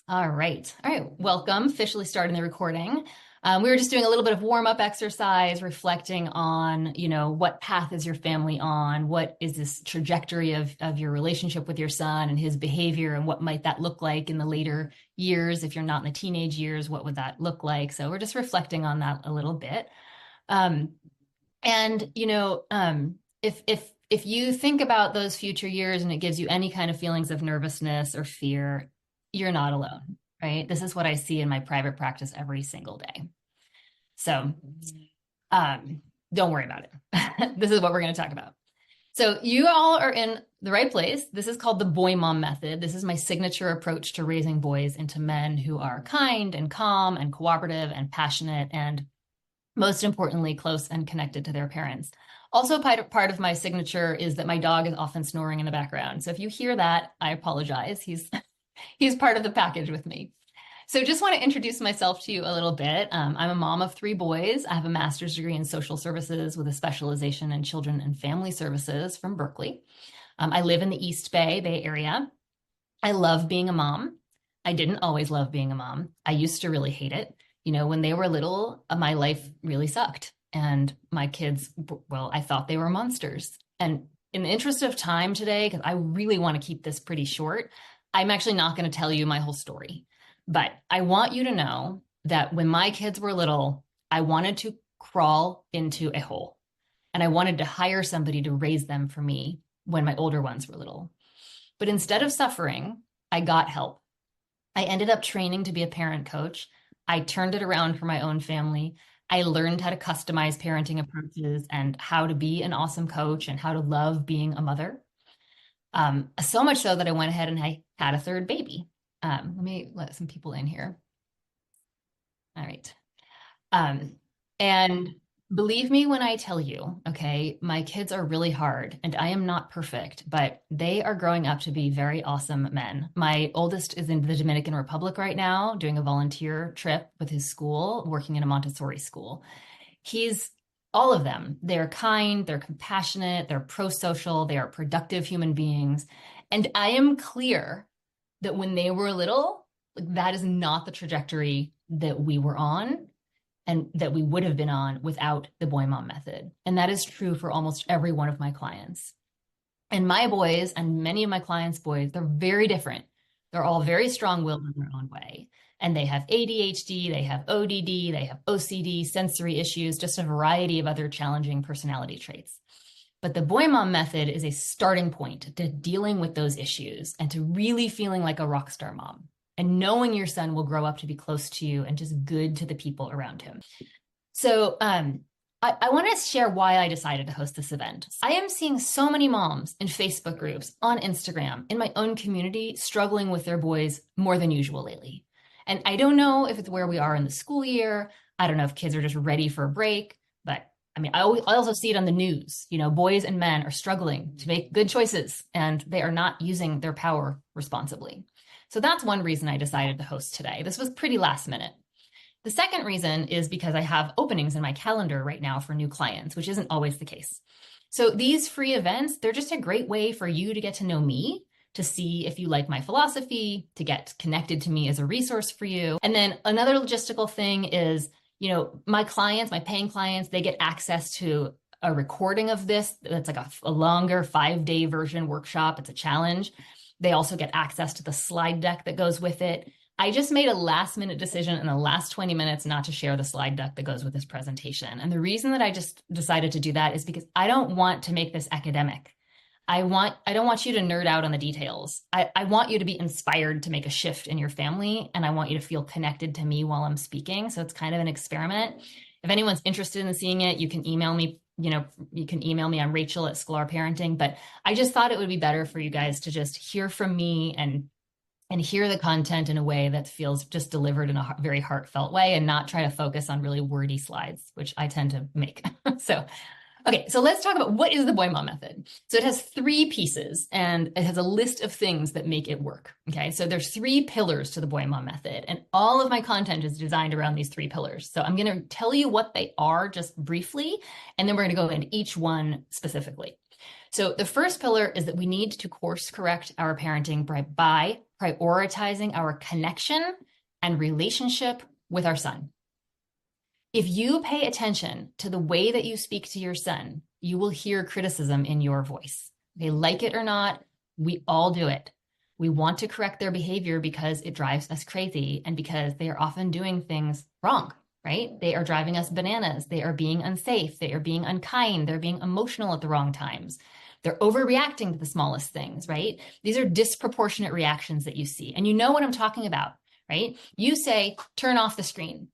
All right. All right. Welcome. Officially starting the recording. We were just doing a little bit of warm-up exercise, reflecting on, what path is your family on? What is this trajectory of your relationship with your son and his behavior, and what might that look like in the later years? If you're not in the teenage years, what would that look like? So we're just reflecting on that a little bit. Um, and if you think about those future years and it gives you any kind of feelings of nervousness or fear, you're not alone, right? This is what I see in my private practice every single day. So don't worry about it. This is what we're going to talk about. So you all are in the right place. This is called the boy mom method. This is my signature approach to raising boys into men who are kind and calm and cooperative and passionate and, most importantly, close and connected to their parents. Also, part of my signature is that my dog is often snoring in the background. So if you hear that, I apologize. He's part of the package with me. So just want to introduce myself to you a little bit. I'm a mom of 3 boys. I have a master's degree in social services with a specialization in children and family services from Berkeley. I live in the East Bay Area. I love being a mom. I didn't always love being a mom. I used to really hate it. When they were little, my life really sucked. And my kids, well, I thought they were monsters. And in the interest of time today, because I really want to keep this pretty short, I'm actually not going to tell you my whole story. But I want you to know that when my kids were little, I wanted to crawl into a hole. And I wanted to hire somebody to raise them for me when my older ones were little. But instead of suffering, I got help. I ended up training to be a parent coach. I turned it around for my own family. I learned how to customize parenting approaches and how to be an awesome coach and how to love being a mother. So much so that I went ahead and I had a 3rd baby. Let me let some people in here. All right. And believe me when I tell you, okay, my kids are really hard and I am not perfect, but they are growing up to be very awesome men. My oldest is in the Dominican Republic right now, doing a volunteer trip with his school, working in a Montessori school. He's all of them. They're kind, they're compassionate, they're pro-social, they are productive human beings. And I am clear that when they were little, that is not the trajectory that we were on and that we would have been on without the boy mom method. And that is true for almost every one of my clients. And my boys and many of my clients' boys, they're very different. They're all very strong-willed in their own way. And they have ADHD, they have ODD, they have OCD, sensory issues, just a variety of other challenging personality traits. But the boy mom method is a starting point to dealing with those issues and to really feeling like a rock star mom and knowing your son will grow up to be close to you and just good to the people around him. So I want to share why I decided to host this event. I am seeing so many moms in Facebook groups, on Instagram, in my own community, struggling with their boys more than usual lately. And I don't know if it's where we are in the school year. I don't know if kids are just ready for a break, but I also see it on the news. Boys and men are struggling to make good choices and they are not using their power responsibly. So that's one reason I decided to host today. This was pretty last minute. The second reason is because I have openings in my calendar right now for new clients, which isn't always the case. So these free events, they're just a great way for you to get to know me, to see if you like my philosophy, to get connected to me as a resource for you. And then another logistical thing is, my clients, my paying clients, they get access to a recording of this. That's like a longer 5-day version workshop. It's a challenge. They also get access to the slide deck that goes with it. I just made a last minute decision in the last 20 minutes not to share the slide deck that goes with this presentation. And the reason that I just decided to do that is because I don't want to make this academic. I don't want you to nerd out on the details. I want you to be inspired to make a shift in your family. And I want you to feel connected to me while I'm speaking. So it's kind of an experiment. If anyone's interested in seeing it, you can email me. I'm Rachel at Sklar Parenting. But I just thought it would be better for you guys to just hear from me and hear the content in a way that feels just delivered in a very heartfelt way and not try to focus on really wordy slides, which I tend to make. So let's talk about what is the boy mom method. So it has 3 pieces and it has a list of things that make it work. Okay, so there's 3 pillars to the boy mom method and all of my content is designed around these 3 pillars. So I'm going to tell you what they are just briefly, and then we're going to go into each one specifically. So the first pillar is that we need to course correct our parenting by prioritizing our connection and relationship with our son. If you pay attention to the way that you speak to your son, you will hear criticism in your voice. Okay, like it or not, we all do it. We want to correct their behavior because it drives us crazy and because they are often doing things wrong, right? They are driving us bananas. They are being unsafe. They are being unkind. They're being emotional at the wrong times. They're overreacting to the smallest things, right? These are disproportionate reactions that you see. And you know what I'm talking about, right? You say, turn off the screen.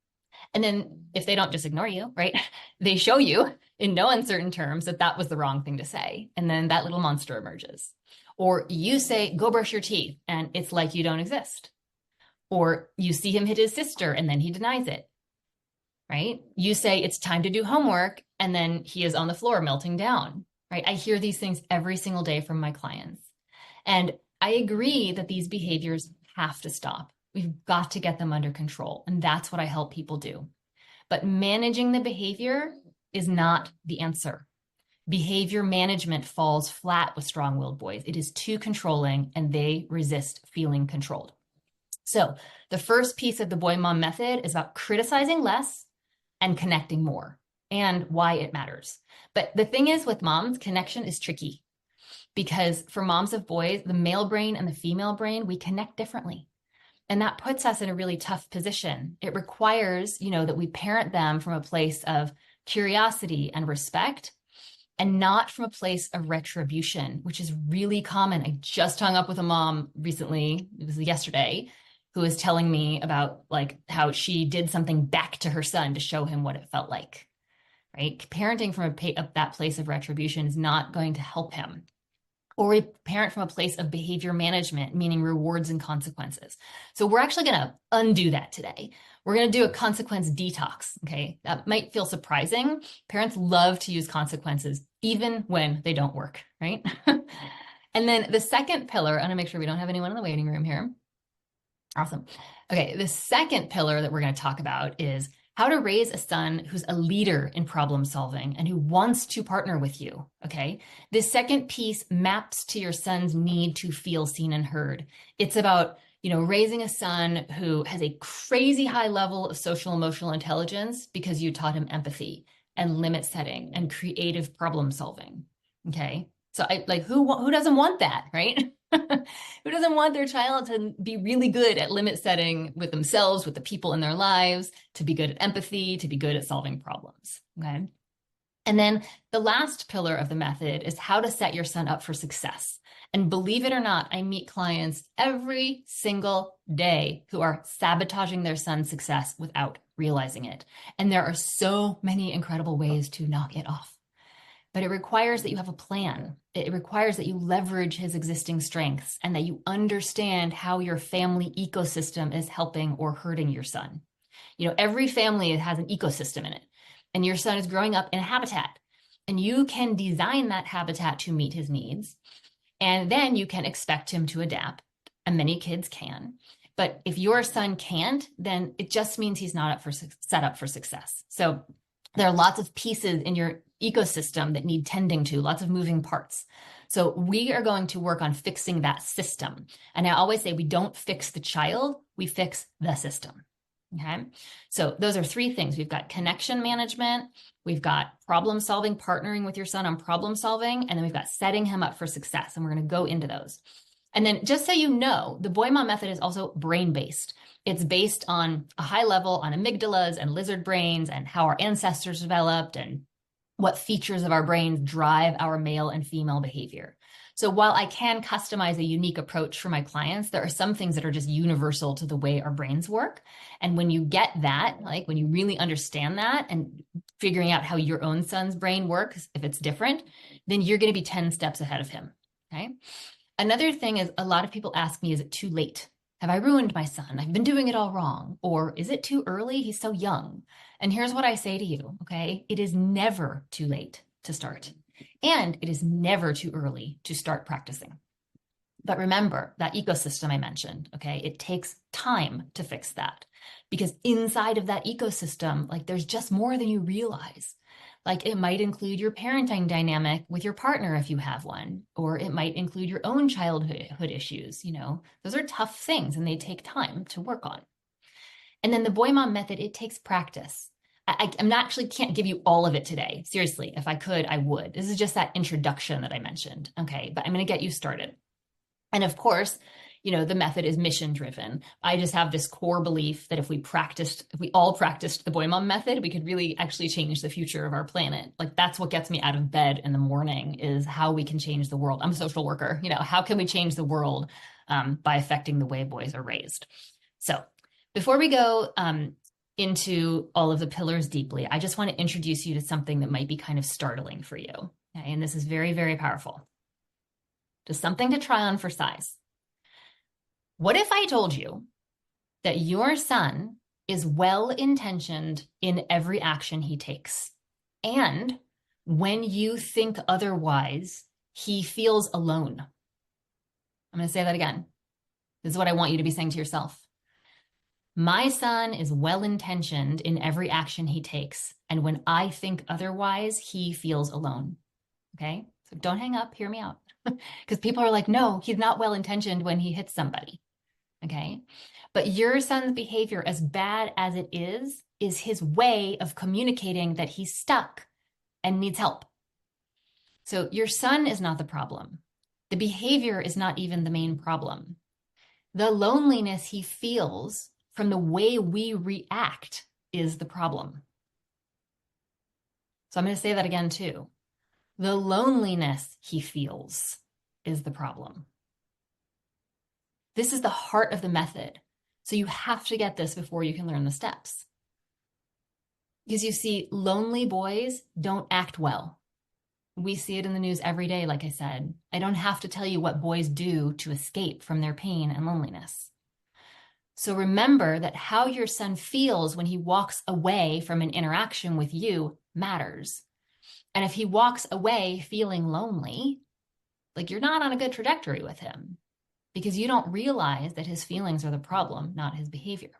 And then if they don't just ignore you, right, they show you in no uncertain terms that that was the wrong thing to say. And then that little monster emerges. Or you say, go brush your teeth, and it's like you don't exist. Or you see him hit his sister, and then he denies it, right? You say, it's time to do homework, and then he is on the floor melting down, right? I hear these things every single day from my clients. And I agree that these behaviors have to stop. We've got to get them under control. And that's what I help people do. But managing the behavior is not the answer. Behavior management falls flat with strong-willed boys. It is too controlling and they resist feeling controlled. So the first piece of the boy mom method is about criticizing less and connecting more and why it matters. But the thing is with moms, connection is tricky because for moms of boys, the male brain and the female brain, we connect differently. And that puts us in a really tough position. It requires, that we parent them from a place of curiosity and respect and not from a place of retribution, which is really common. I just hung up with a mom recently, it was yesterday, who was telling me about how she did something back to her son to show him what it felt like, right? Parenting from that place of retribution is not going to help him. Or we parent from a place of behavior management, meaning rewards and consequences. So we're actually going to undo that today. We're going to do a consequence detox, okay? That might feel surprising. Parents love to use consequences, even when they don't work, right? And then the second pillar, I want to make sure we don't have anyone in the waiting room here. Awesome. Okay, the second pillar that we're going to talk about is how to raise a son who's a leader in problem solving and who wants to partner with you, okay? This second piece maps to your son's need to feel seen and heard. It's about, raising a son who has a crazy high level of social emotional intelligence because you taught him empathy and limit setting and creative problem solving, okay? So who doesn't want that, right? Who doesn't want their child to be really good at limit setting with themselves, with the people in their lives, to be good at empathy, to be good at solving problems, okay? And then the last pillar of the method is how to set your son up for success. And believe it or not, I meet clients every single day who are sabotaging their son's success without realizing it. And there are so many incredible ways to knock it off. But it requires that you have a plan. It requires that you leverage his existing strengths and that you understand how your family ecosystem is helping or hurting your son. Every family has an ecosystem in it, and your son is growing up in a habitat, and you can design that habitat to meet his needs, and then you can expect him to adapt, and many kids can. But if your son can't, then it just means he's not set up for success. So there are lots of pieces in your ecosystem that need tending to, lots of moving parts. So we are going to work on fixing that system. And I always say we don't fix the child, we fix the system. Okay. So those are three things. We've got connection management, we've got problem solving, partnering with your son on problem solving, and then we've got setting him up for success. And we're going to go into those. And then just so you know, the Boy Mom method is also brain-based. It's based on a high level on amygdalas and lizard brains and how our ancestors developed and what features of our brains drive our male and female behavior. So while I can customize a unique approach for my clients, there are some things that are just universal to the way our brains work. And when you get that, when you really understand that and figuring out how your own son's brain works, if it's different, then you're going to be 10 steps ahead of him, okay? Another thing is a lot of people ask me, is it too late? Have I ruined my son? I've been doing it all wrong. Or is it too early? He's so young. And here's what I say to you, okay? It is never too late to start. And it is never too early to start practicing. But remember that ecosystem I mentioned, okay? It takes time to fix that because inside of that ecosystem, there's just more than you realize. Like it might include your parenting dynamic with your partner if you have one, or it might include your own childhood issues. Those are tough things and they take time to work on. And then the boy mom method, it takes practice. I'm not actually can't give you all of it today. Seriously, if I could, I would. This is just that introduction that I mentioned. Okay, but I'm going to get you started. And of course, the method is mission driven. I just have this core belief that if we all practiced the boy mom method, we could really actually change the future of our planet. Like that's what gets me out of bed in the morning is how we can change the world. I'm a social worker. How can we change the world by affecting the way boys are raised? So before we go into all of the pillars deeply, I just want to introduce you to something that might be kind of startling for you. Okay? And this is very, very powerful. Just something to try on for size. What if I told you that your son is well-intentioned in every action he takes? And when you think otherwise, he feels alone. I'm going to say that again. This is what I want you to be saying to yourself. My son is well-intentioned in every action he takes. And when I think otherwise, he feels alone. Okay? So don't hang up. Hear me out. Because people are like, no, he's not well-intentioned when he hits somebody. Okay? But your son's behavior, as bad as it is his way of communicating that he's stuck and needs help. So your son is not the problem. The behavior is not even the main problem. The loneliness he feels from the way we react is the problem. So I'm going to say that again too. The loneliness he feels is the problem. This is the heart of the method. So you have to get this before you can learn the steps. Because you see, lonely boys don't act well. We see it in the news every day, like I said. I don't have to tell you what boys do to escape from their pain and loneliness. So remember that how your son feels when he walks away from an interaction with you matters. And if he walks away feeling lonely, like you're not on a good trajectory with him because you don't realize that his feelings are the problem, not his behavior.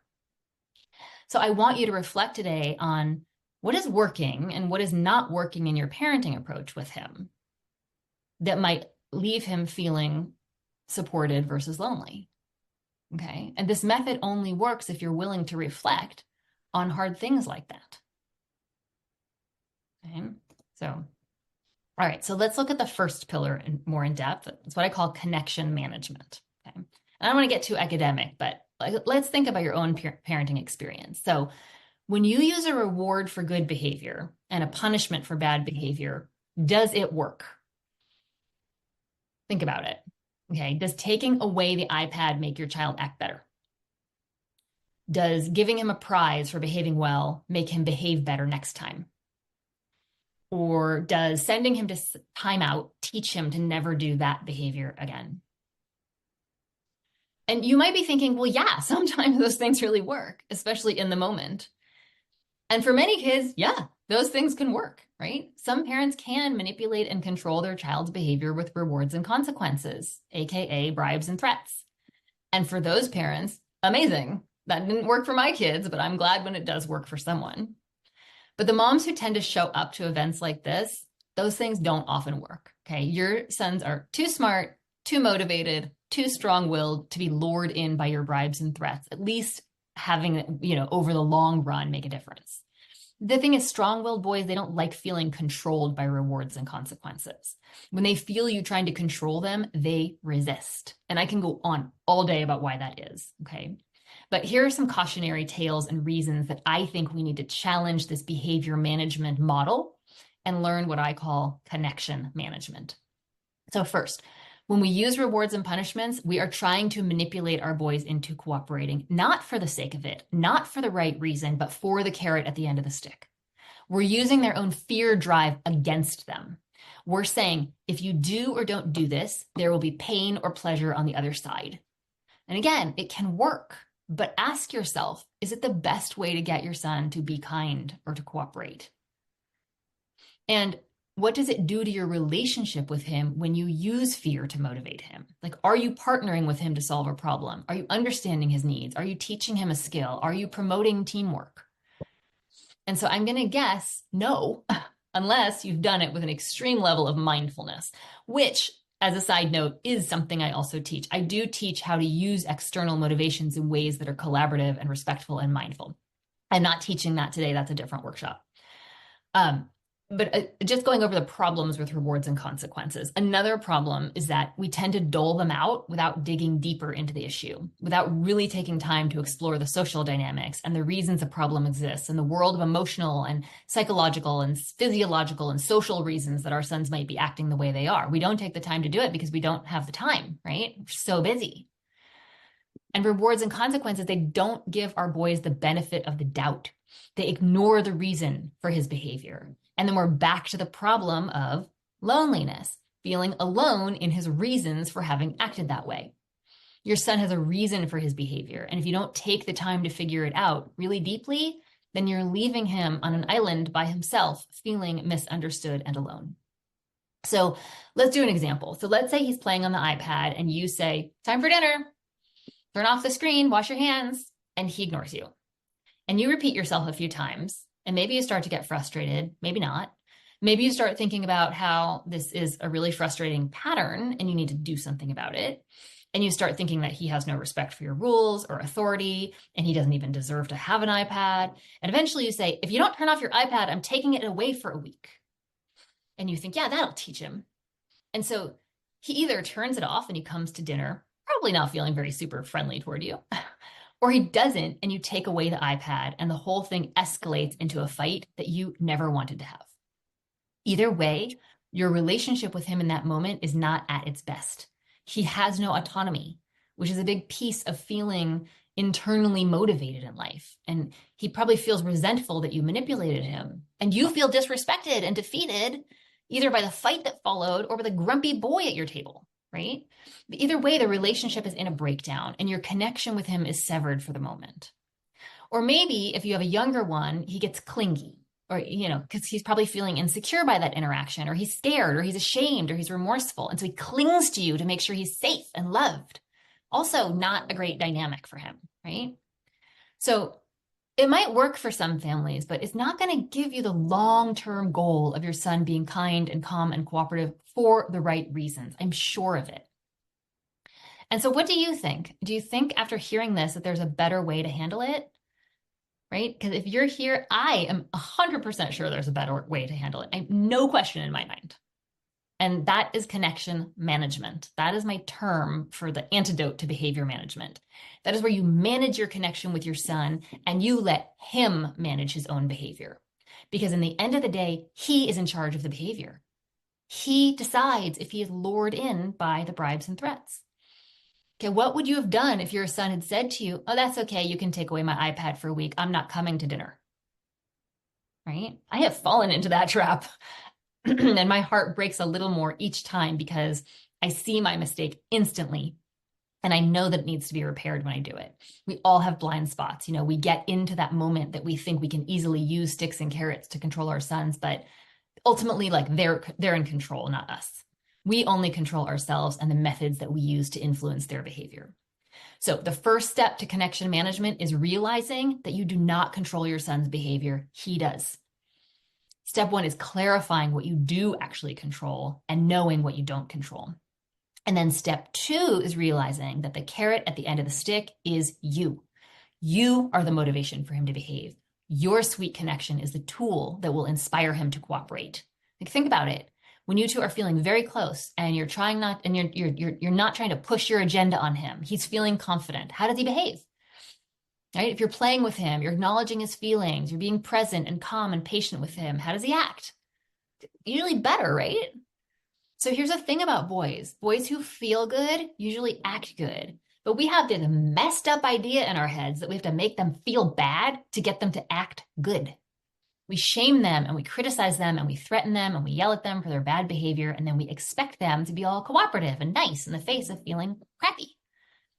So I want you to reflect today on what is working and what is not working in your parenting approach with him that might leave him feeling supported versus lonely. Okay. And this method only works if you're willing to reflect on hard things like that. Okay. So, all right. So let's look at the first pillar more in depth. It's what I call connection management. Okay. And I don't want to get too academic, but let's think about your own parenting experience. So when you use a reward for good behavior and a punishment for bad behavior, does it work? Think about it. Okay, does taking away the iPad make your child act better? Does giving him a prize for behaving well make him behave better next time? Or does sending him to timeout teach him to never do that behavior again? And you might be thinking, well, yeah, sometimes those things really work, especially in the moment. And for many kids, yeah, those things can work, right? Some parents can manipulate and control their child's behavior with rewards and consequences, AKA bribes and threats. And for those parents, amazing. That didn't work for my kids, but I'm glad when it does work for someone. But the moms who tend to show up to events like this, those things don't often work, okay? Your sons are too smart, too motivated, too strong-willed to be lured in by your bribes and threats, at least having, over the long run make a difference. The thing is, strong-willed boys, they don't like feeling controlled by rewards and consequences. When they feel you trying to control them, they resist. And I can go on all day about why that is, okay? But here are some cautionary tales and reasons that I think we need to challenge this behavior management model and learn what I call connection management. So first, when we use rewards and punishments, we are trying to manipulate our boys into cooperating, not for the sake of it, not for the right reason, but for the carrot at the end of the stick. We're using their own fear drive against them. We're saying, if you do or don't do this, there will be pain or pleasure on the other side. And again, it can work, but ask yourself, is it the best way to get your son to be kind or to cooperate? And what does it do to your relationship with him when you use fear to motivate him? Like, are you partnering with him to solve a problem? Are you understanding his needs? Are you teaching him a skill? Are you promoting teamwork? And so I'm going to guess no. unless you've done it with an extreme level of mindfulness, which, as a side note, is something I also teach. I do teach how to use external motivations in ways that are collaborative and respectful and mindful. I'm not teaching that today. That's a different workshop. But just going over the problems with rewards and consequences. Another problem is that we tend to dole them out without digging deeper into the issue, without really taking time to explore the social dynamics and the reasons a problem exists and the world of emotional and psychological and physiological and social reasons that our sons might be acting the way they are. We don't take the time to do it because we don't have the time, right? We're so busy. And rewards and consequences, they don't give our boys the benefit of the doubt. They ignore the reason for his behavior. And then we're back to the problem of loneliness, feeling alone in his reasons for having acted that way. Your son has a reason for his behavior. And if you don't take the time to figure it out really deeply, then you're leaving him on an island by himself, feeling misunderstood and alone. So let's do an example. So let's say he's playing on the iPad and you say, time for dinner, turn off the screen, wash your hands, and he ignores you. And you repeat yourself a few times. And maybe you start to get frustrated, maybe not. Maybe you start thinking about how this is a really frustrating pattern and you need to do something about it. And you start thinking that he has no respect for your rules or authority, and he doesn't even deserve to have an iPad. And eventually you say, if you don't turn off your iPad, I'm taking it away for a week. And you think, yeah, that'll teach him. And so he either turns it off and he comes to dinner, probably not feeling very super friendly toward you, or he doesn't, and you take away the iPad and the whole thing escalates into a fight that you never wanted to have. Either way, your relationship with him in that moment is not at its best. He has no autonomy, which is a big piece of feeling internally motivated in life. And he probably feels resentful that you manipulated him. And you feel disrespected and defeated either by the fight that followed or by the grumpy boy at your table. Right? But either way, the relationship is in a breakdown and your connection with him is severed for the moment. Or maybe if you have a younger one, he gets clingy or, because he's probably feeling insecure by that interaction, or he's scared, or he's ashamed, or he's remorseful. And so he clings to you to make sure he's safe and loved. Also not a great dynamic for him, right? So it might work for some families, but it's not going to give you the long-term goal of your son being kind and calm and cooperative for the right reasons. I'm sure of it. And so what do you think? Do you think after hearing this that there's a better way to handle it? Right? Because if you're here, I am 100% sure there's a better way to handle it. I have no question in my mind. And that is connection management. That is my term for the antidote to behavior management. That is where you manage your connection with your son and you let him manage his own behavior. Because in the end of the day, he is in charge of the behavior. He decides if he is lured in by the bribes and threats. Okay, what would you have done if your son had said to you, oh, that's okay, you can take away my iPad for a week. I'm not coming to dinner. Right? I have fallen into that trap. And my heart breaks a little more each time because I see my mistake instantly. And I know that it needs to be repaired when I do it. We all have blind spots. We get into that moment that we think we can easily use sticks and carrots to control our sons, but ultimately, they're in control, not us. We only control ourselves and the methods that we use to influence their behavior. So the first step to connection management is realizing that you do not control your son's behavior. He does. Step one is clarifying what you do actually control and knowing what you don't control. And then step two is realizing that the carrot at the end of the stick is you. You are the motivation for him to behave. Your sweet connection is the tool that will inspire him to cooperate. Think about it. When you two are feeling very close and you're not trying to push your agenda on him, he's feeling confident. How does he behave? Right? If you're playing with him, you're acknowledging his feelings, you're being present and calm and patient with him, how does he act? Usually better, right? So here's the thing about boys. Boys who feel good usually act good. But we have this messed up idea in our heads that we have to make them feel bad to get them to act good. We shame them and we criticize them and we threaten them and we yell at them for their bad behavior. And then we expect them to be all cooperative and nice in the face of feeling crappy.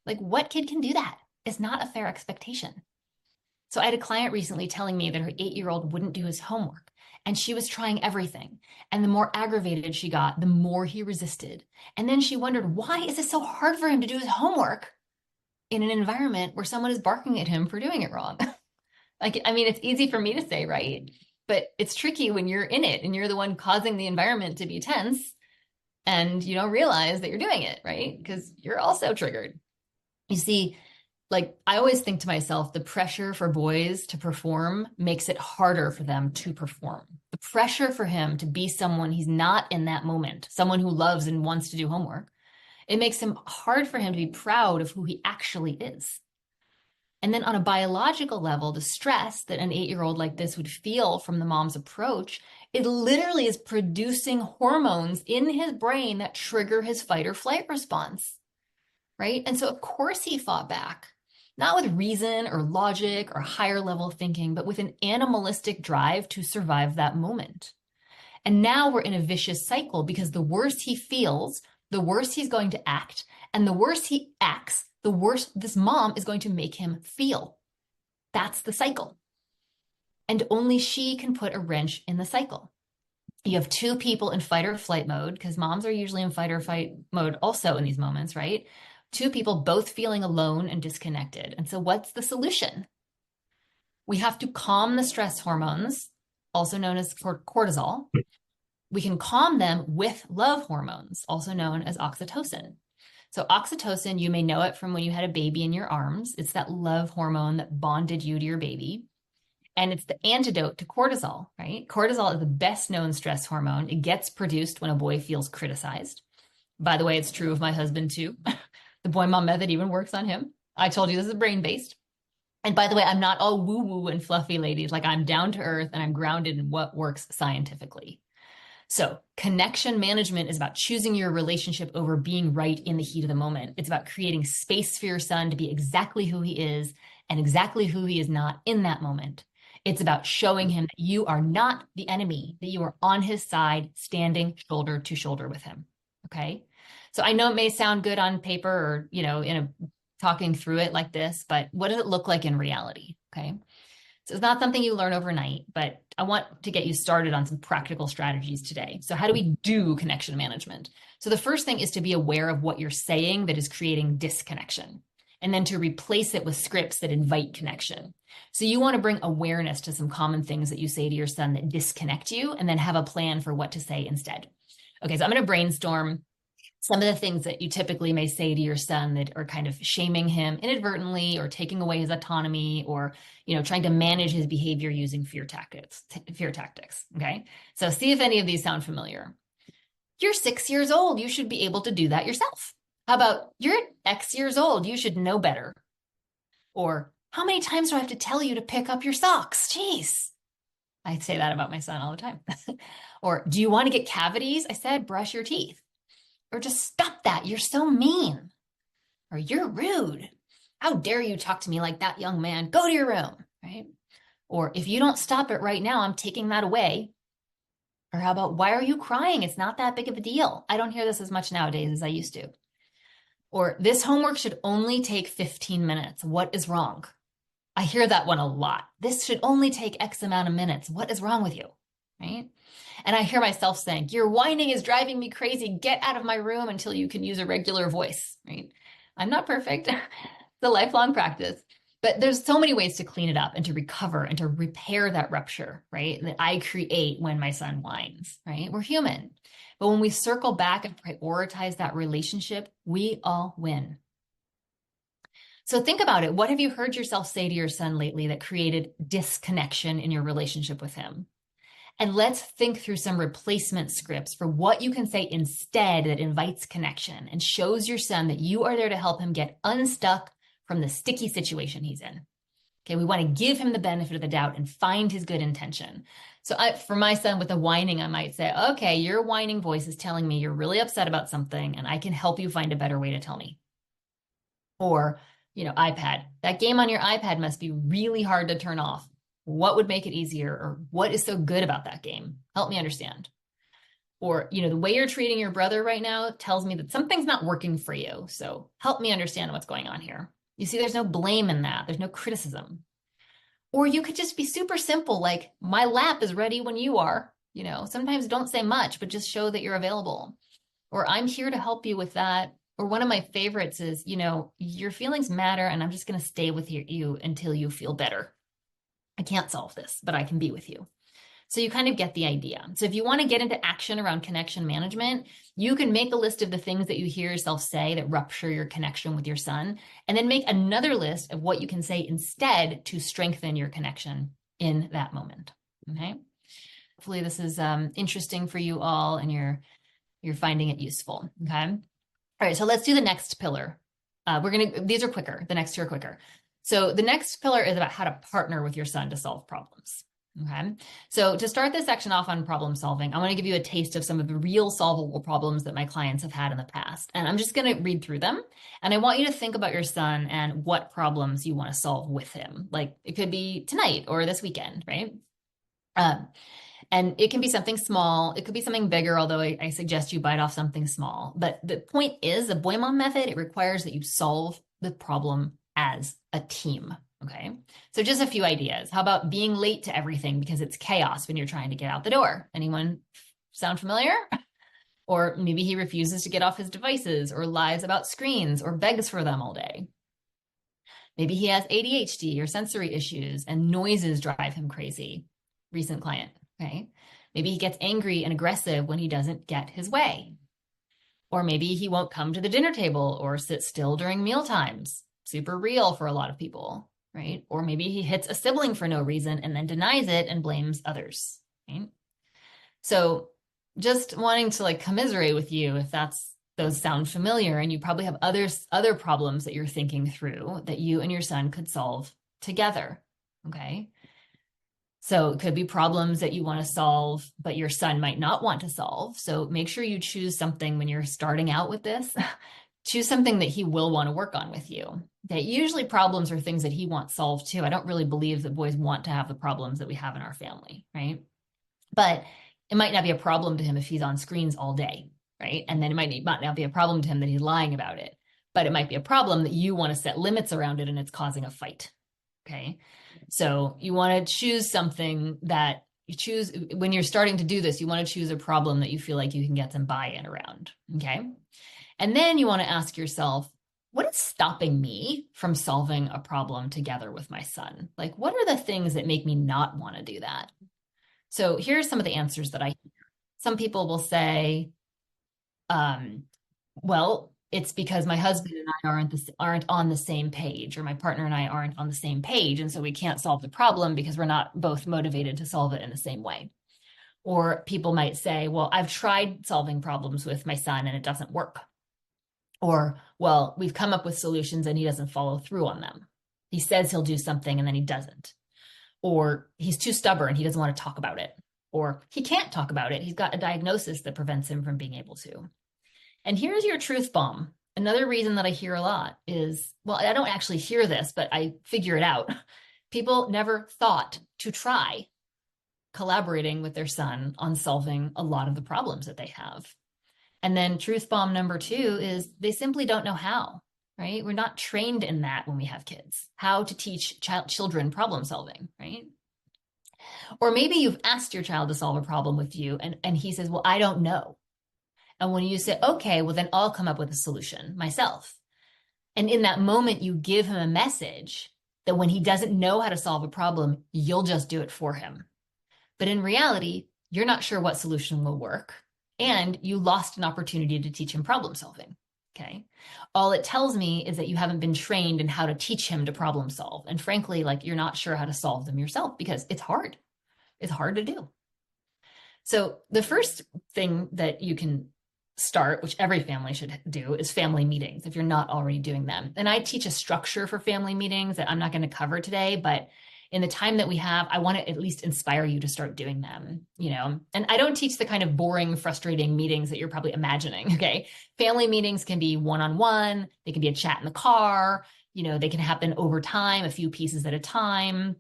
Like, what kid can do that? It's not a fair expectation. So I had a client recently telling me that her 8-year-old wouldn't do his homework and she was trying everything. And the more aggravated she got, the more he resisted. And then she wondered, why is it so hard for him to do his homework in an environment where someone is barking at him for doing it wrong? It's easy for me to say, right? But it's tricky when you're in it and you're the one causing the environment to be tense and you don't realize that you're doing it, right? Because you're also triggered. You see, like I always think to myself, the pressure for boys to perform makes it harder for them to perform. The pressure for him to be someone he's not in that moment, someone who loves and wants to do homework, it makes him hard for him to be proud of who he actually is. And then on a biological level, the stress that an 8-year-old like this would feel from the mom's approach, it literally is producing hormones in his brain that trigger his fight or flight response, right? And so of course he fought back, not with reason or logic or higher level thinking, but with an animalistic drive to survive that moment. And now we're in a vicious cycle because the worse he feels, the worse he's going to act. And the worse he acts, the worse this mom is going to make him feel. That's the cycle. And only she can put a wrench in the cycle. You have two people in fight or flight mode, because moms are usually in fight or fight mode also in these moments, right? Two people both feeling alone and disconnected. And so what's the solution? We have to calm the stress hormones, also known as cortisol. We can calm them with love hormones, also known as oxytocin. So oxytocin, you may know it from when you had a baby in your arms. It's that love hormone that bonded you to your baby. And it's the antidote to cortisol, right? Cortisol is the best known stress hormone. It gets produced when a boy feels criticized. By the way, it's true of my husband too. The boy mom method even works on him. I told you this is brain-based. And by the way, I'm not all woo-woo and fluffy, ladies. Like I'm down to earth and I'm grounded in what works scientifically. So connection management is about choosing your relationship over being right in the heat of the moment. It's about creating space for your son to be exactly who he is and exactly who he is not in that moment. It's about showing him that you are not the enemy, that you are on his side, standing shoulder to shoulder with him. Okay. So I know it may sound good on paper or, in a talking through it like this, but what does it look like in reality? Okay. So it's not something you learn overnight, but I want to get you started on some practical strategies today. So how do we do connection management? So the first thing is to be aware of what you're saying that is creating disconnection, and then to replace it with scripts that invite connection. So you want to bring awareness to some common things that you say to your son that disconnect you, and then have a plan for what to say instead. Okay, so I'm going to brainstorm some of the things that you typically may say to your son that are kind of shaming him inadvertently or taking away his autonomy or, trying to manage his behavior using fear tactics. Okay. So see if any of these sound familiar. You're 6 years old. You should be able to do that yourself. How about you're X years old. You should know better. Or how many times do I have to tell you to pick up your socks? Jeez. I say that about my son all the time. Or do you want to get cavities? I said, brush your teeth. Or just stop that. You're so mean. Or you're rude. How dare you talk to me like that, young man? Go to your room, right? Or if you don't stop it right now, I'm taking that away. Or how about, why are you crying? It's not that big of a deal. I don't hear this as much nowadays as I used to. Or this homework should only take 15 minutes. What is wrong? I hear that one a lot. This should only take X amount of minutes. What is wrong with you, right? And I hear myself saying, your whining is driving me crazy. Get out of my room until you can use a regular voice, right? I'm not perfect. It's a lifelong practice, but there's so many ways to clean it up and to recover and to repair that rupture, right? That I create when my son whines, right? We're human. But when we circle back and prioritize that relationship, we all win. So think about it. What have you heard yourself say to your son lately that created disconnection in your relationship with him? And let's think through some replacement scripts for what you can say instead that invites connection and shows your son that you are there to help him get unstuck from the sticky situation he's in. Okay, we want to give him the benefit of the doubt and find his good intention. So for my son with the whining, I might say, okay, your whining voice is telling me you're really upset about something and I can help you find a better way to tell me. Or, iPad. That game on your iPad must be really hard to turn off. What would make it easier? Or what is so good about that game? Help me understand. Or, the way you're treating your brother right now tells me that something's not working for you. So help me understand what's going on here. You see, there's no blame in that. There's no criticism. Or you could just be super simple, like my lap is ready when you are. Sometimes don't say much, but just show that you're available. Or I'm here to help you with that. Or one of my favorites is, your feelings matter and I'm just going to stay with you until you feel better. I can't solve this, but I can be with you. So you kind of get the idea. So if you want to get into action around connection management, you can make a list of the things that you hear yourself say that rupture your connection with your son, and then make another list of what you can say instead to strengthen your connection in that moment. Okay. Hopefully this is interesting for you all, and you're finding it useful. Okay. All right. So let's do the next pillar. These are quicker. The next two are quicker. So the next pillar is about how to partner with your son to solve problems. Okay. So to start this section off on problem solving, I want to give you a taste of some of the real solvable problems that my clients have had in the past. And I'm just going to read through them. And I want you to think about your son and what problems you want to solve with him. Like it could be tonight or this weekend, right? And it can be something small. It could be something bigger, although I suggest you bite off something small. But the point is, the Boymon method, it requires that you solve the problem as a team. Okay. So just a few ideas. How about being late to everything because it's chaos when you're trying to get out the door? Anyone sound familiar? Or maybe he refuses to get off his devices, or lies about screens, or begs for them all day. Maybe he has ADHD or sensory issues and noises drive him crazy. Recent client. Okay. Maybe he gets angry and aggressive when he doesn't get his way. Or maybe he won't come to the dinner table or sit still during meal times. Super real for a lot of people, right? Or maybe he hits a sibling for no reason and then denies it and blames others, right? So just wanting to like commiserate with you if those sound familiar, and you probably have other problems that you're thinking through that you and your son could solve together, okay? So it could be problems that you want to solve, but your son might not want to solve. So make sure you choose something when you're starting out with this. Choose something that he will want to work on with you. Okay, usually problems are things that he wants solved too. I don't really believe that boys want to have the problems that we have in our family, right? But it might not be a problem to him if he's on screens all day, right? And then it might not be a problem to him that he's lying about it, but it might be a problem that you want to set limits around it and it's causing a fight, okay? So you want to choose something that you choose when you're starting to do this. You want to choose a problem that you feel like you can get some buy-in around. Okay. And then you want to ask yourself, what is stopping me from solving a problem together with my son? Like, what are the things that make me not want to do that? So here's some of the answers that I hear. Some people will say, well, it's because my husband and I aren't on the same page, or my partner and I aren't on the same page. And so we can't solve the problem because we're not both motivated to solve it in the same way. Or people might say, well, I've tried solving problems with my son and it doesn't work. Or, well, we've come up with solutions and he doesn't follow through on them. He says he'll do something and then he doesn't. Or he's too stubborn, he doesn't want to talk about it. Or he can't talk about it. He's got a diagnosis that prevents him from being able to. And here's your truth bomb. Another reason that I hear a lot is, well, I don't actually hear this, but I figure it out. People never thought to try collaborating with their son on solving a lot of the problems that they have. And then truth bomb number 2 is they simply don't know how, right? We're not trained in that when we have kids, how to teach children problem solving, right? Or maybe you've asked your child to solve a problem with you and he says, well, I don't know. And when you say, okay, well, then I'll come up with a solution myself. And in that moment, you give him a message that when he doesn't know how to solve a problem, you'll just do it for him. But in reality, you're not sure what solution will work. And you lost an opportunity to teach him problem solving. Okay. All it tells me is that you haven't been trained in how to teach him to problem solve. And frankly, like you're not sure how to solve them yourself because it's hard. It's hard to do. So the first thing that you can start, which every family should do, is family meetings if you're not already doing them. And I teach a structure for family meetings that I'm not going to cover today, but in the time that we have, I want to at least inspire you to start doing them, you know? And I don't teach the kind of boring, frustrating meetings that you're probably imagining, okay? Family meetings can be one-on-one, they can be a chat in the car, you know, they can happen over time, a few pieces at a time,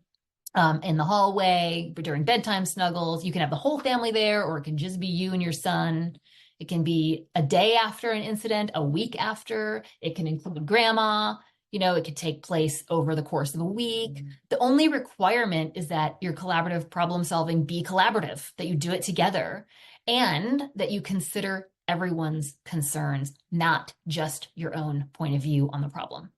in the hallway, during bedtime snuggles. You can have the whole family there, or it can just be you and your son. It can be a day after an incident, a week after. It can include grandma. You know, it could take place over the course of a week. The only requirement is that your collaborative problem solving be collaborative, that you do it together, and that you consider everyone's concerns, not just your own point of view on the problem.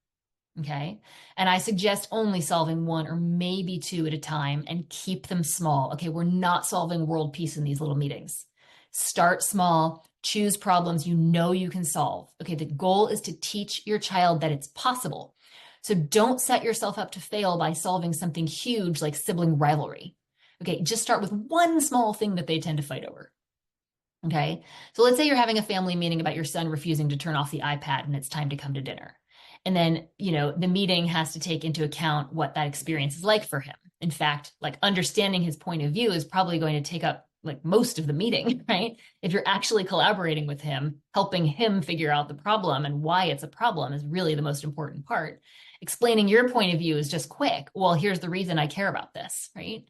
Okay. And I suggest only solving one or maybe two at a time and keep them small. Okay. We're not solving world peace in these little meetings. Start small, choose problems you know you can solve. Okay. The goal is to teach your child that it's possible. So don't set yourself up to fail by solving something huge like sibling rivalry. Okay. Just start with one small thing that they tend to fight over. Okay. So let's say you're having a family meeting about your son refusing to turn off the iPad and it's time to come to dinner. And then, the meeting has to take into account what that experience is like for him. In fact, like understanding his point of view is probably going to take up like most of the meeting, right? If you're actually collaborating with him, helping him figure out the problem and why it's a problem is really the most important part. Explaining your point of view is just quick. Well, here's the reason I care about this, right?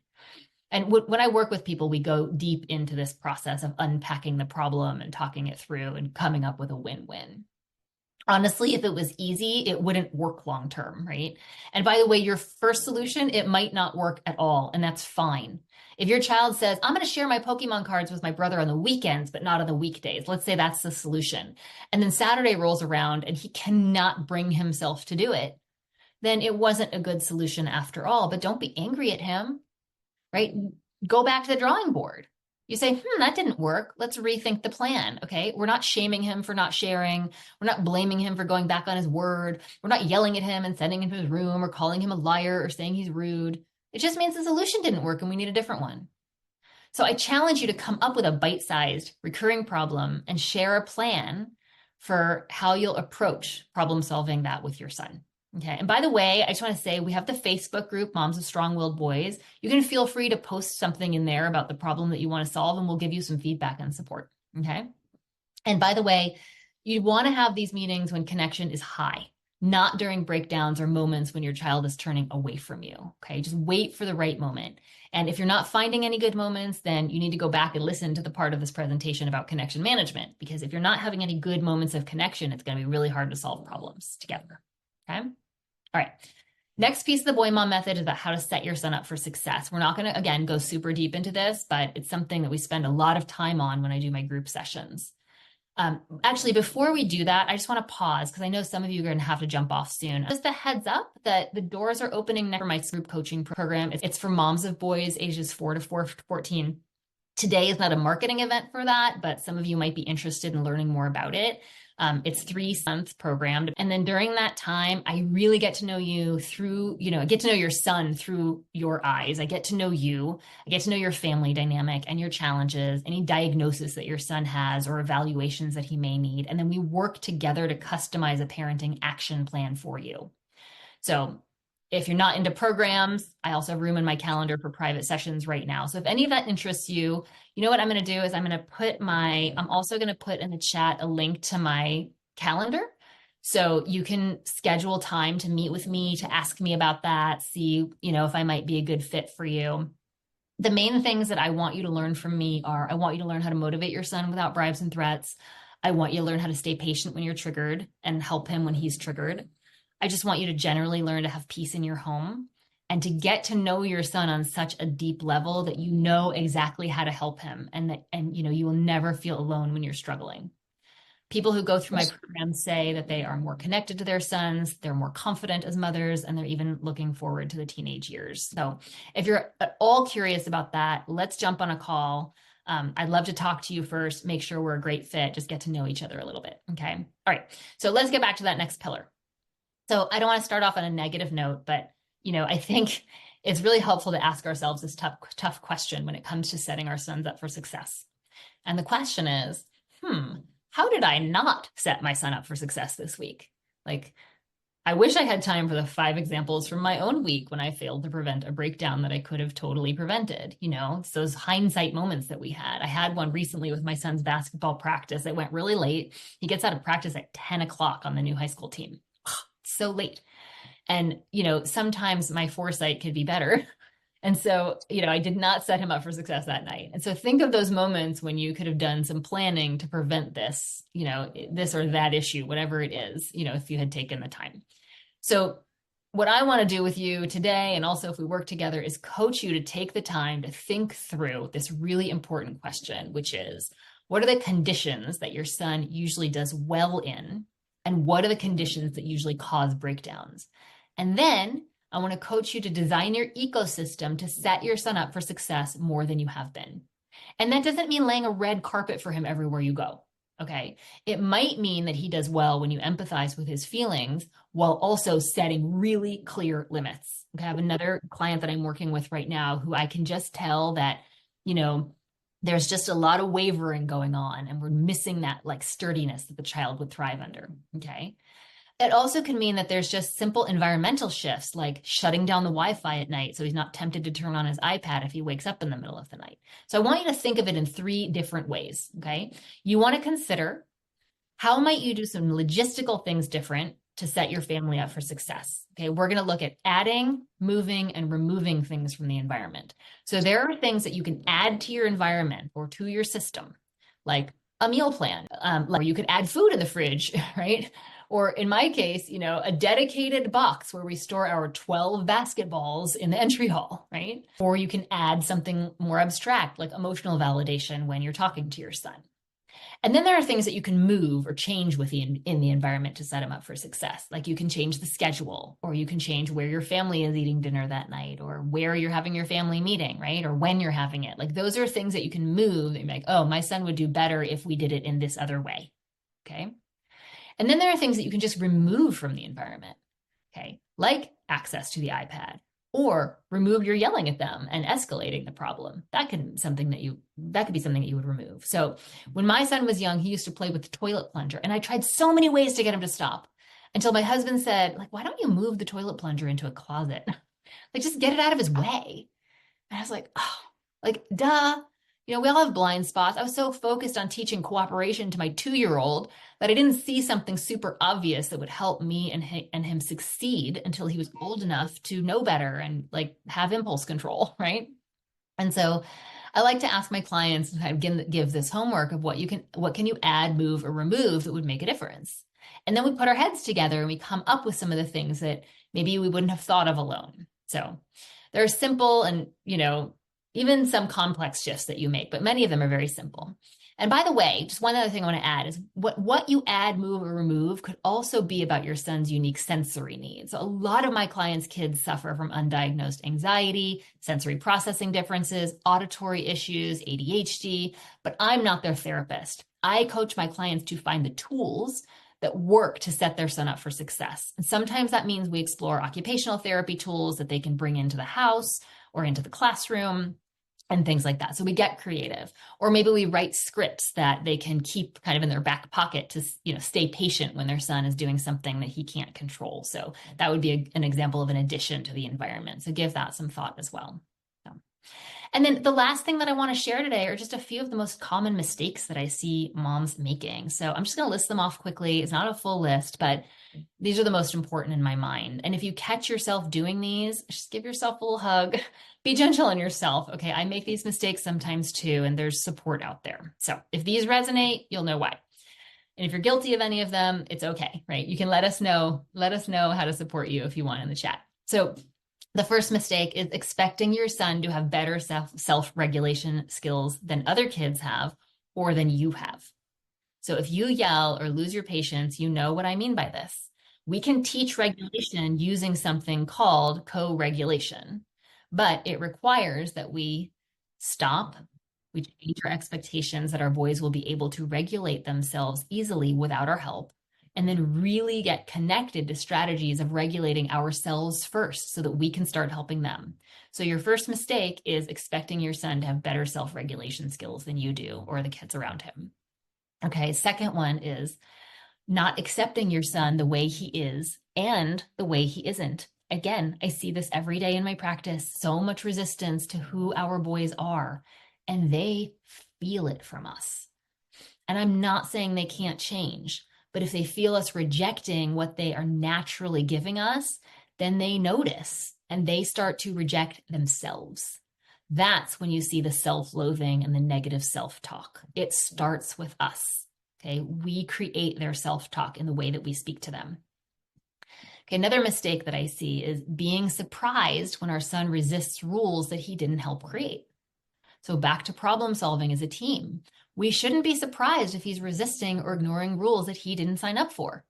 And when I work with people, we go deep into this process of unpacking the problem and talking it through and coming up with a win-win. Honestly, if it was easy, it wouldn't work long term, right? And by the way, your first solution, it might not work at all, and that's fine. If your child says, I'm going to share my Pokemon cards with my brother on the weekends, but not on the weekdays, let's say that's the solution. And then Saturday rolls around and he cannot bring himself to do it, then it wasn't a good solution after all. But don't be angry at him, right? Go back to the drawing board. You say, that didn't work. Let's rethink the plan. Okay. We're not shaming him for not sharing. We're not blaming him for going back on his word. We're not yelling at him and sending him to his room or calling him a liar or saying he's rude. It just means the solution didn't work and we need a different one. So I challenge you to come up with a bite-sized recurring problem and share a plan for how you'll approach problem solving that with your son. Okay. And by the way, I just want to say we have the Facebook group, Moms of Strong-Willed Boys. You can feel free to post something in there about the problem that you want to solve, and we'll give you some feedback and support. Okay. And by the way, you want to have these meetings when connection is high, not during breakdowns or moments when your child is turning away from you. Okay. Just wait for the right moment. And if you're not finding any good moments, then you need to go back and listen to the part of this presentation about connection management, because if you're not having any good moments of connection, it's going to be really hard to solve problems together. Okay. All right. Next piece of the Boy Mom method is about how to set your son up for success. We're not going to, again, go super deep into this, but it's something that we spend a lot of time on when I do my group sessions. Actually, before we do that, I just want to pause because I know some of you are going to have to jump off soon. Just a heads up that the doors are opening for my group coaching program. It's for moms of boys ages 4 to 14. Today is not a marketing event for that, but some of you might be interested in learning more about it. It's 3 months program. And then during that time, I really get to know you through, I get to know your son through your eyes. I get to know you. I get to know your family dynamic and your challenges, any diagnosis that your son has or evaluations that he may need. And then we work together to customize a parenting action plan for you. So if you're not into programs, I also have room in my calendar for private sessions right now. So if any of that interests you, you know what I'm going to do is I'm also going to put in the chat a link to my calendar. So you can schedule time to meet with me, to ask me about that, see, if I might be a good fit for you. The main things that I want you to learn from me are, I want you to learn how to motivate your son without bribes and threats. I want you to learn how to stay patient when you're triggered and help him when he's triggered. I just want you to generally learn to have peace in your home and to get to know your son on such a deep level that you know exactly how to help him, and you will never feel alone when you're struggling. People who go through my program say that they are more connected to their sons, they're more confident as mothers, and they're even looking forward to the teenage years. So if you're at all curious about that, let's jump on a call. I'd love to talk to you first, make sure we're a great fit, just get to know each other a little bit. Okay. All right. So let's get back to that next pillar. So I don't want to start off on a negative note, but, I think it's really helpful to ask ourselves this tough question when it comes to setting our sons up for success. And the question is, how did I not set my son up for success this week? Like, I wish I had time for the 5 examples from my own week when I failed to prevent a breakdown that I could have totally prevented. It's those hindsight moments that we had. I had one recently with my son's basketball practice. It went really late. He gets out of practice at 10 o'clock on the new high school team. So late. And, sometimes my foresight could be better. And so, I did not set him up for success that night. And so think of those moments when you could have done some planning to prevent this, this or that issue, whatever it is, if you had taken the time. So what I want to do with you today, and also if we work together, is coach you to take the time to think through this really important question, which is, what are the conditions that your son usually does well in? And what are the conditions that usually cause breakdowns? And then I want to coach you to design your ecosystem to set your son up for success more than you have been. And that doesn't mean laying a red carpet for him everywhere you go. Okay. It might mean that he does well when you empathize with his feelings while also setting really clear limits. Okay. I have another client that I'm working with right now who I can just tell that, there's just a lot of wavering going on and we're missing that like sturdiness that the child would thrive under. Okay. It also can mean that there's just simple environmental shifts, like shutting down the Wi-Fi at night so he's not tempted to turn on his iPad if he wakes up in the middle of the night. So I want you to think of it in 3 different ways, okay? You want to consider how might you do some logistical things different to set your family up for success, okay? We're going to look at adding, moving, and removing things from the environment. So there are things that you can add to your environment or to your system, like a meal plan, or you could add food in the fridge, right? Or in my case, a dedicated box where we store our 12 basketballs in the entry hall, right? Or you can add something more abstract, like emotional validation when you're talking to your son. And then there are things that you can move or change in the environment to set them up for success. Like you can change the schedule, or you can change where your family is eating dinner that night, or where you're having your family meeting, right? Or when you're having it. Like those are things that you can move and be like, oh, my son would do better if we did it in this other way, okay? And then there are things that you can just remove from the environment, okay? Like access to the iPad, or remove your yelling at them and escalating the problem. That could be something that you would remove. So when my son was young, he used to play with the toilet plunger, and I tried so many ways to get him to stop until my husband said, like, why don't you move the toilet plunger into a closet? Like, just get it out of his way. And I was like, oh, like, duh. We all have blind spots. I was so focused on teaching cooperation to my 2-year-old that I didn't see something super obvious that would help me and him succeed until he was old enough to know better and like have impulse control, right? And so I like to ask my clients to kind of give this homework of what can you add, move, or remove that would make a difference. And then we put our heads together and we come up with some of the things that maybe we wouldn't have thought of alone. So there are simple and, even some complex shifts that you make, but many of them are very simple. And by the way, just one other thing I want to add is what you add, move, or remove could also be about your son's unique sensory needs. So a lot of my clients' kids suffer from undiagnosed anxiety, sensory processing differences, auditory issues, ADHD, but I'm not their therapist. I coach my clients to find the tools that work to set their son up for success. And sometimes that means we explore occupational therapy tools that they can bring into the house or into the classroom and things like that. So we get creative. Or maybe we write scripts that they can keep kind of in their back pocket to, stay patient when their son is doing something that he can't control. So that would be an example of an addition to the environment. So give that some thought as well. And then the last thing that I want to share today are just a few of the most common mistakes that I see moms making. So I'm just going to list them off quickly. It's not a full list, but these are the most important in my mind. And if you catch yourself doing these, just give yourself a little hug. Be gentle on yourself. Okay, I make these mistakes sometimes too, and there's support out there. So if these resonate, you'll know why. And if you're guilty of any of them, it's okay, right? You can let us know how to support you if you want in the chat. So the first mistake is expecting your son to have better self-regulation skills than other kids have or than you have. So if you yell or lose your patience, you know what I mean by this. We can teach regulation using something called co-regulation, but it requires that we stop, we change our expectations that our boys will be able to regulate themselves easily without our help, and then really get connected to strategies of regulating ourselves first so that we can start helping them. So your first mistake is expecting your son to have better self-regulation skills than you do or the kids around him. Okay, second one is not accepting your son the way he is and the way he isn't. Again, I see this every day in my practice, so much resistance to who our boys are, and they feel it from us. And I'm not saying they can't change, but if they feel us rejecting what they are naturally giving us, then they notice and they start to reject themselves. That's when you see the self-loathing and the negative self-talk. It starts with us, okay? We create their self-talk in the way that we speak to them. Okay, another mistake that I see is being surprised when our son resists rules that he didn't help create. So back to problem solving as a team. We shouldn't be surprised if he's resisting or ignoring rules that he didn't sign up for.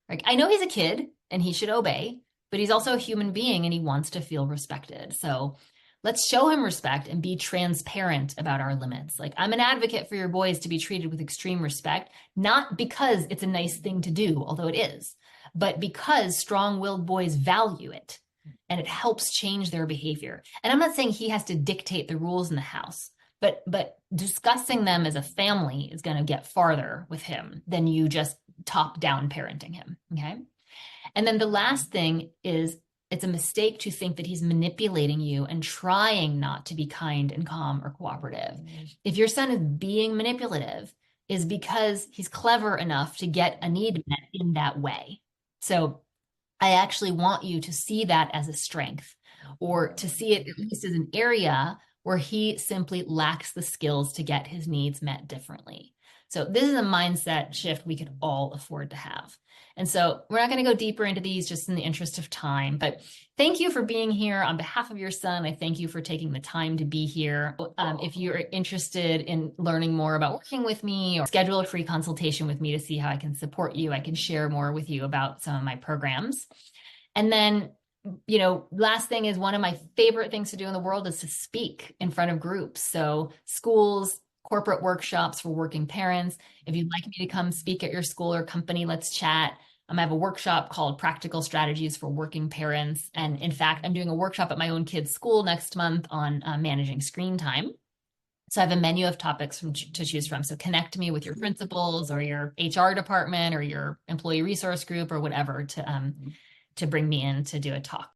Like, I know he's a kid and he should obey, but he's also a human being and he wants to feel respected. So let's show him respect and be transparent about our limits. Like, I'm an advocate for your boys to be treated with extreme respect, not because it's a nice thing to do, although it is, but because strong-willed boys value it and it helps change their behavior. And I'm not saying he has to dictate the rules in the house, but discussing them as a family is going to get farther with him than you just top down parenting him. Okay. And then the last thing is it's a mistake to think that he's manipulating you and trying not to be kind and calm or cooperative. If your son is being manipulative, is because he's clever enough to get a need met in that way. So I actually want you to see that as a strength, or to see it at least as an area where he simply lacks the skills to get his needs met differently. So this is a mindset shift we could all afford to have. And so we're not going to go deeper into these just in the interest of time, but thank you for being here on behalf of your son. I thank you for taking the time to be here. If you're interested in learning more about working with me or schedule a free consultation with me to see how I can support you, I can share more with you about some of my programs. And then, last thing is, one of my favorite things to do in the world is to speak in front of groups. So schools, corporate workshops for working parents. If you'd like me to come speak at your school or company, let's chat. I have a workshop called Practical Strategies for Working Parents. And in fact, I'm doing a workshop at my own kid's school next month on managing screen time. So I have a menu of topics to choose from. So connect me with your principals or your HR department or your employee resource group or whatever to bring me in to do a talk.